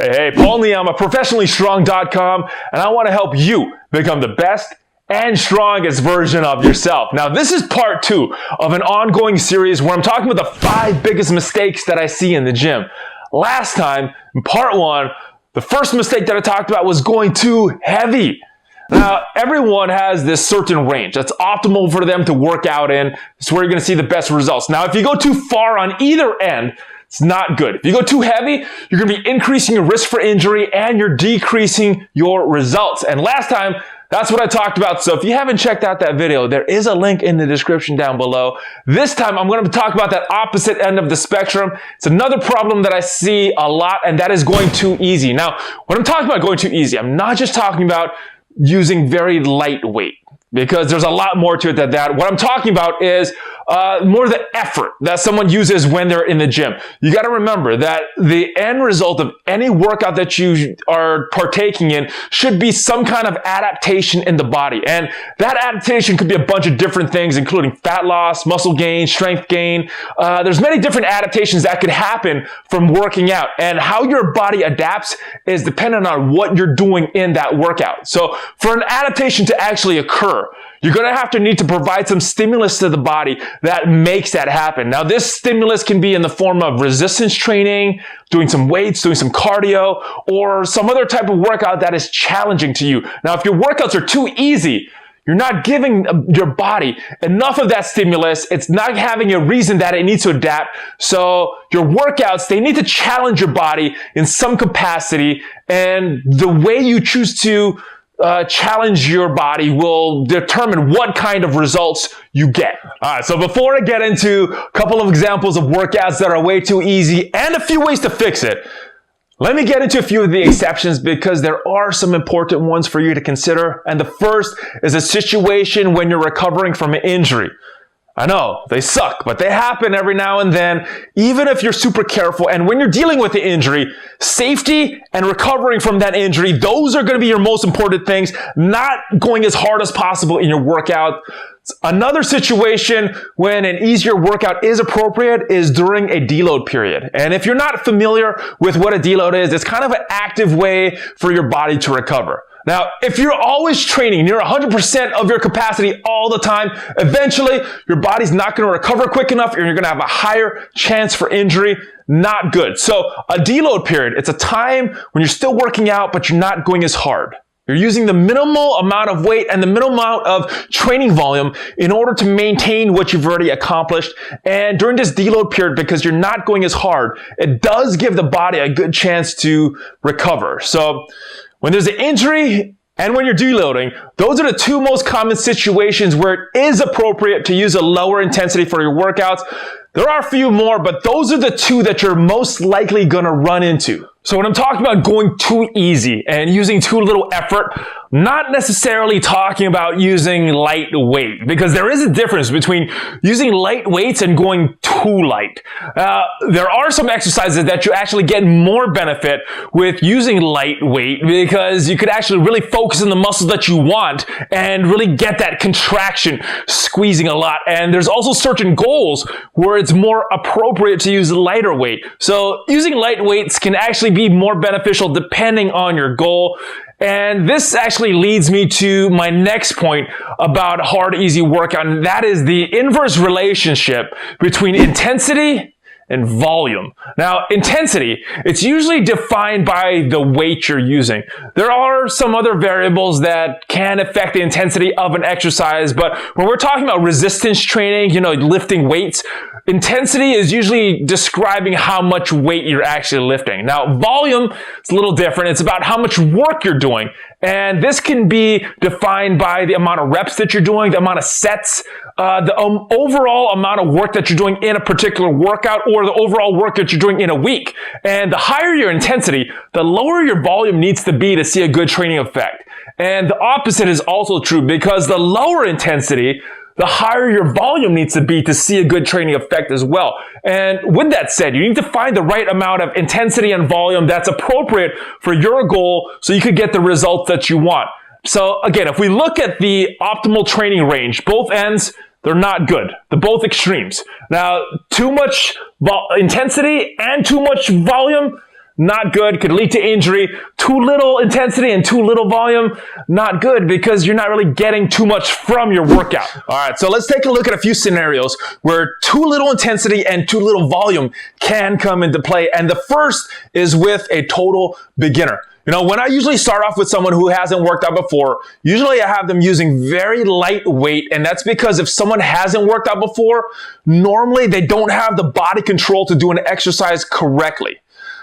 Hey, Paul Lee, I'm a professionallystrong.com, and I want to help you become the best and strongest version of yourself. Now, this is part 2 of an ongoing series where I'm talking about the 5 biggest mistakes that I see in the gym. Last time, in part 1, the first mistake that I talked about was going too heavy. Now, everyone has this certain range that's optimal for them to work out in. It's where you're going to see the best results. Now, if you go too far on either end, it's not good. If you go too heavy, you're going to be increasing your risk for injury and you're decreasing your results. And last time, that's what I talked about. So if you haven't checked out that video, there is a link in the description down below. This time, I'm going to talk about that opposite end of the spectrum. It's another problem that I see a lot, and that is going too easy. Now, when I'm talking about going too easy, I'm not just talking about using very lightweight, because there's a lot more to it than that. What I'm talking about is more the effort that someone uses when they're in the gym. You got to remember that the end result of any workout that you are partaking in should be some kind of adaptation in the body. And that adaptation could be a bunch of different things, including fat loss, muscle gain, strength gain. There's many different adaptations that could happen from working out. And how your body adapts is dependent on what you're doing in that workout. So for an adaptation to actually occur, you're going to need to provide some stimulus to the body that makes that happen. Now, this stimulus can be in the form of resistance training, doing some weights, doing some cardio, or some other type of workout that is challenging to you. Now, if your workouts are too easy, you're not giving your body enough of that stimulus. It's not having a reason that it needs to adapt. So your workouts, they need to challenge your body in some capacity. And the way you choose to challenge your body will determine what kind of results you get. All right, so before I get into a couple of examples of workouts that are way too easy and a few ways to fix it, let me get into a few of the exceptions because there are some important ones for you to consider. And the first is a situation when you're recovering from an injury. I know, they suck, but they happen every now and then, even if you're super careful. And when you're dealing with the injury, safety and recovering from that injury, those are going to be your most important things, not going as hard as possible in your workout. Another situation when an easier workout is appropriate is during a deload period. And if you're not familiar with what a deload is, it's kind of an active way for your body to recover. Now, if you're always training near 100% of your capacity all the time, eventually your body's not going to recover quick enough and you're going to have a higher chance for injury. Not good. So a deload period, it's a time when you're still working out, but you're not going as hard. You're using the minimal amount of weight and the minimal amount of training volume in order to maintain what you've already accomplished. And during this deload period, because you're not going as hard, it does give the body a good chance to recover. So when there's an injury and when you're deloading, those are the 2 most common situations where it is appropriate to use a lower intensity for your workouts. There are a few more, but those are the 2 that you're most likely going to run into. So when I'm talking about going too easy and using too little effort, not necessarily talking about using lightweight, because there is a difference between using light weights and going too light. There are some exercises that you actually get more benefit with using lightweight because you could actually really focus on the muscles that you want and really get that contraction squeezing a lot. And there's also certain goals where it's more appropriate to use lighter weight. So using light weights can actually be more beneficial depending on your goal. And this actually leads me to my next point about hard, easy workout, and that is the inverse relationship between intensity and volume. Now, intensity, it's usually defined by the weight you're using. There are some other variables that can affect the intensity of an exercise, but when we're talking about resistance training, lifting weights, intensity is usually describing how much weight you're actually lifting. Now, volume is a little different. It's about how much work you're doing. And this can be defined by the amount of reps that you're doing, the amount of sets, the overall amount of work that you're doing in a particular workout, or the overall work that you're doing in a week. And the higher your intensity, the lower your volume needs to be to see a good training effect. And the opposite is also true, because the lower intensity, the higher your volume needs to be to see a good training effect as well. And with that said, you need to find the right amount of intensity and volume that's appropriate for your goal so you could get the results that you want. So again, if we look at the optimal training range, both ends, they're not good. They're both extremes. Now, too much intensity and too much volume, not good, could lead to injury. Too little intensity and too little volume, not good, because you're not really getting too much from your workout. All right, so let's take a look at a few scenarios where too little intensity and too little volume can come into play. And the first is with a total beginner. You know, when I usually start off with someone who hasn't worked out before, usually I have them using very light weight, and that's because if someone hasn't worked out before, normally they don't have the body control to do an exercise correctly.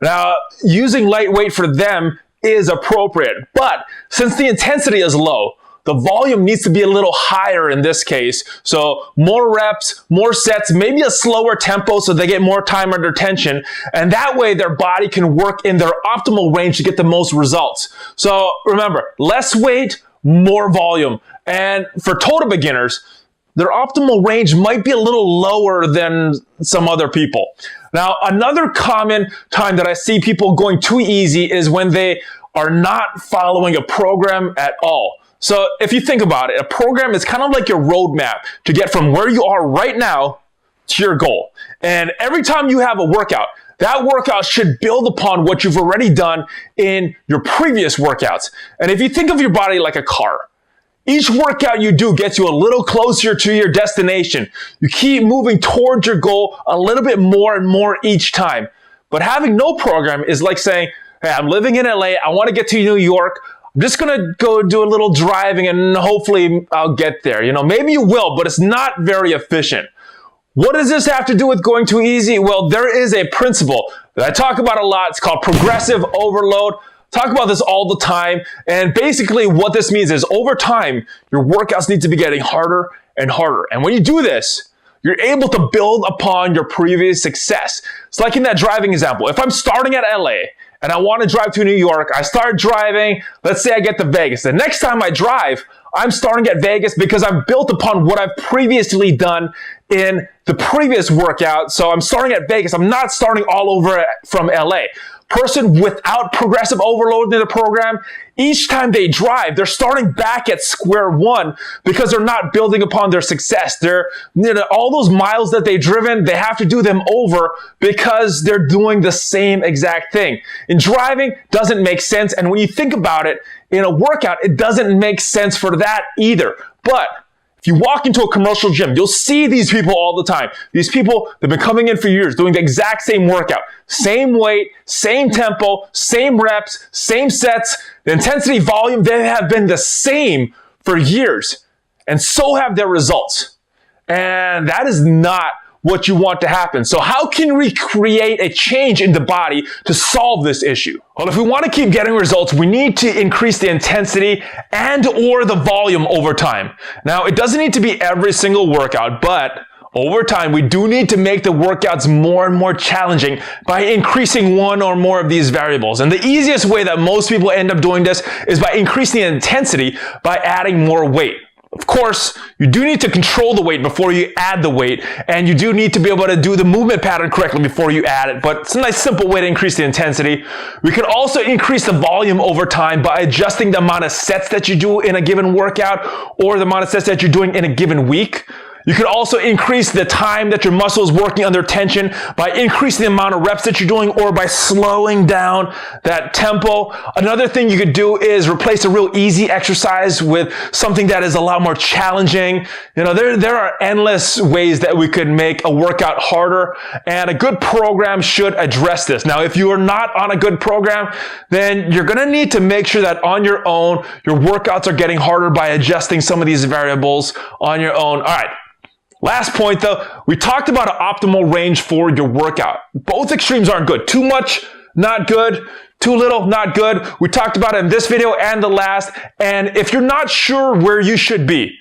Now, using light weight for them is appropriate, but since the intensity is low, the volume needs to be a little higher in this case. So more reps, more sets, maybe a slower tempo so they get more time under tension. And that way their body can work in their optimal range to get the most results. So remember, less weight, more volume. And for total beginners, their optimal range might be a little lower than some other people. Now, another common time that I see people going too easy is when they are not following a program at all. So if you think about it, a program is kind of like your roadmap to get from where you are right now to your goal. And every time you have a workout, that workout should build upon what you've already done in your previous workouts. And if you think of your body like a car, each workout you do gets you a little closer to your destination. You keep moving towards your goal a little bit more and more each time. But having no program is like saying, hey, I'm living in LA, I want to get to New York, I'm just going to go do a little driving and hopefully I'll get there. You know, maybe you will, but it's not very efficient. What does this have to do with going too easy? Well, there is a principle that I talk about a lot. It's called progressive overload. Talk about this all the time. And basically what this means is over time, your workouts need to be getting harder and harder. And when you do this, you're able to build upon your previous success. It's like in that driving example. If I'm starting at LA, and I want to drive to New York, I start driving, let's say I get to Vegas. The next time I drive, I'm starting at Vegas because I've built upon what I've previously done in the previous workout. So I'm starting at Vegas. I'm not starting all over from LA. Person without progressive overload in the program, each time they drive, they're starting back at square one because they're not building upon their success. All those miles that they've driven, they have to do them over because they're doing the same exact thing. In driving, doesn't make sense. And when you think about it, in a workout, it doesn't make sense for that either. But if you walk into a commercial gym, you'll see these people all the time. These people, they've been coming in for years, doing the exact same workout. Same weight, same tempo, same reps, same sets. The intensity, volume, they have been the same for years. And so have their results. And that is not what you want to happen. So how can we create a change in the body to solve this issue? Well, if we want to keep getting results, we need to increase the intensity and or the volume over time. Now, it doesn't need to be every single workout, but over time, we do need to make the workouts more and more challenging by increasing one or more of these variables. And the easiest way that most people end up doing this is by increasing the intensity by adding more weight. Of course, you do need to control the weight before you add the weight, and you do need to be able to do the movement pattern correctly before you add it, but it's a nice simple way to increase the intensity. We can also increase the volume over time by adjusting the amount of sets that you do in a given workout or the amount of sets that you're doing in a given week. You can also increase the time that your muscle is working under tension by increasing the amount of reps that you're doing or by slowing down that tempo. Another thing you could do is replace a real easy exercise with something that is a lot more challenging. You know, there are endless ways that we could make a workout harder, and a good program should address this. Now, if you are not on a good program, then you're going to need to make sure that on your own, your workouts are getting harder by adjusting some of these variables on your own. All right. Last point though, we talked about an optimal range for your workout. Both extremes aren't good. Too much, not good. Too little, not good. We talked about it in this video and the last. And if you're not sure where you should be,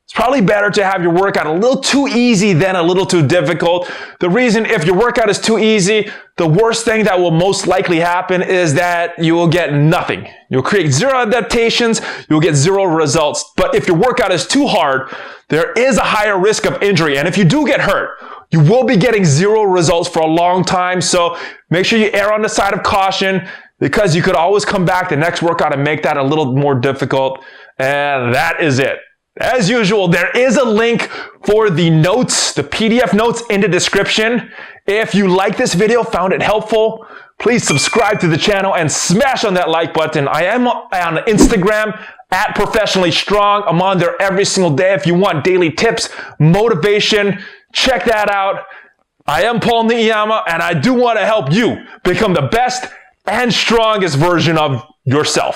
it's probably better to have your workout a little too easy than a little too difficult. The reason, if your workout is too easy, the worst thing that will most likely happen is that you will get nothing. You'll create zero adaptations, you'll get zero results. But if your workout is too hard, there is a higher risk of injury. And if you do get hurt, you will be getting zero results for a long time. So make sure you err on the side of caution, because you could always come back the next workout and make that a little more difficult. And that is it. As usual, there is a link for the notes, the PDF notes in the description. If you like this video, found it helpful, please subscribe to the channel and smash on that like button. I am on Instagram at Professionally Strong. I'm on there every single day. If you want daily tips, motivation, check that out. I am Paul Niyama, and I do want to help you become the best and strongest version of yourself.